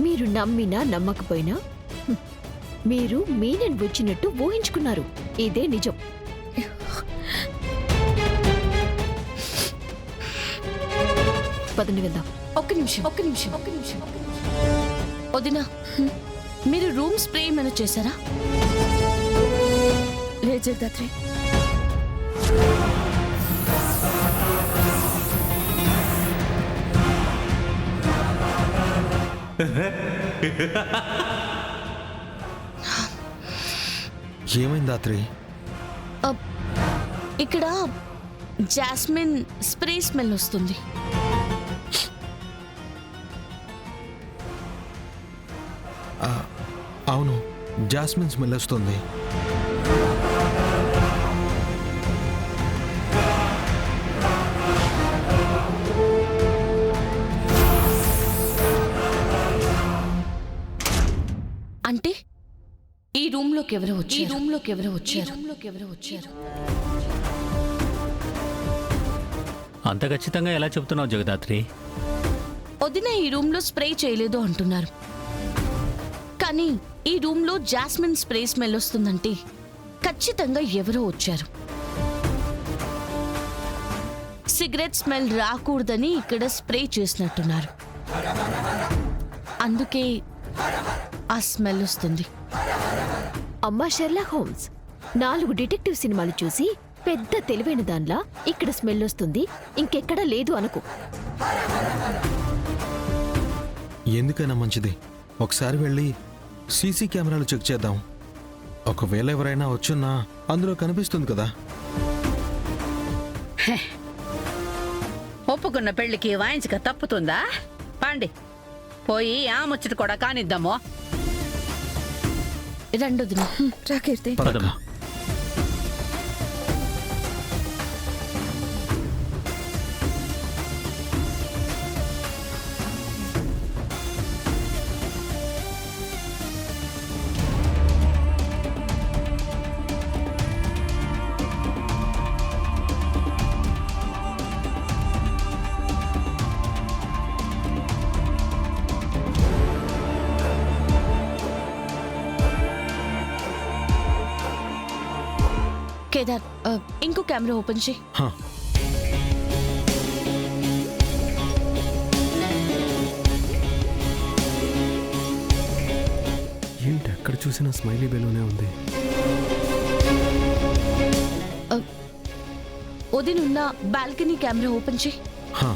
మీరు నమ్మినా నమ్మకపోయినా మీరు మీనన్ వచ్చినట్టు ఊహించుకున్నారు. ఇదే నిజం. పదండి వెళ్దాం. ఒక్క నిమిషం. వదినా, మీరు రూమ్ స్ప్రే ఏమైనా చేశారా? లేదు జగదాత్రి. ఏమైంది దాత్రి? ఇక్కడ జాస్మిన్ స్ప్రే స్మెల్ వస్తుంది. అవును, జాస్మిన్ స్మెల్ వస్తుంది. అంటే ఈ రూమ్ లోకి ఎవరో వచ్చారు. అంత ఖచ్చితంగా ఎలా చెప్తున్నావు జగదాత్రి? వదిన ఈ రూమ్ లో స్ప్రే చేయలేదు అంటున్నారు, కానీ ఈ రూమ్ లో జాస్మిన్ స్ప్రే స్మెల్ వస్తుందంటే ఖచ్చితంగా ఎవరో వచ్చారు. సిగరెట్ స్మెల్ రాకూడదని ఇక్కడ స్ప్రే చేసినట్టున్నారు, అందుకే ఆ స్మెల్ వస్తుంది. అమ్మా షెర్లాక్ హోమ్స్, 4 డిటెక్టివ్ సినిమాలు చూసి పెద్ద తెలివైన దానిలా ఇక్కడ స్మెల్ వస్తుంది, ఇంకెక్కడా లేదు అనుకో. ఎందుకైనా మంచిది, ఒకసారి వెళ్ళి సీసీ కెమెరాలు చెక్ చేద్దాం. ఒకవేళ ఎవరైనా వచ్చున్నా అందులో కనిపిస్తుంది కదా. ఒప్పుకున్న పెళ్లికి వాయించక తప్పుతుందా? పాండి పోయి ఆ ముచ్చట కూడా కానిద్దాము. రెండోదిన రాకీర్తి. పదమ్మా. కేదార్, ఇంకో కెమెరా ఓపెన్ చేయి. హా. ఏంటి ఎక్కడ చూసినా స్మైలీ బెలూనే ఉంది. వదినున్న బాల్కనీ కెమెరా ఓపెన్ చేయి. హా.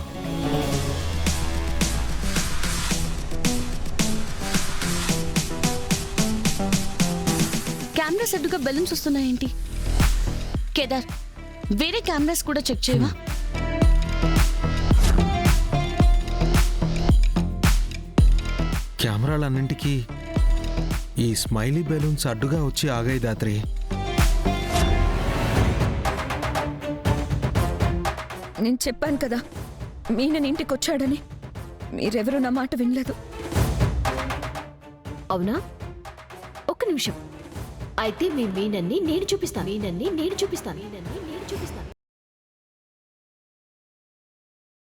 కెమెరాస్ అడ్డుగా బెలూన్స్ వస్తున్నాయేంటి? కేదార్, వేరే కెమెరాస్ కూడా చెక్ చేయవా? కెమెరాలన్నింటికీ ఈ స్మైలీ బెలూన్స్ అడ్డుగా వచ్చి ఆగాయి దాత్రి. నేను చెప్పాను కదా మీనన్ ఇంటికి వచ్చాడని. మీరెవరూ నా మాట వినలేదు. అవునా? ఒక్క నిమిషం. అయితే మీ మీనన్ని నేను చూపిస్తాను.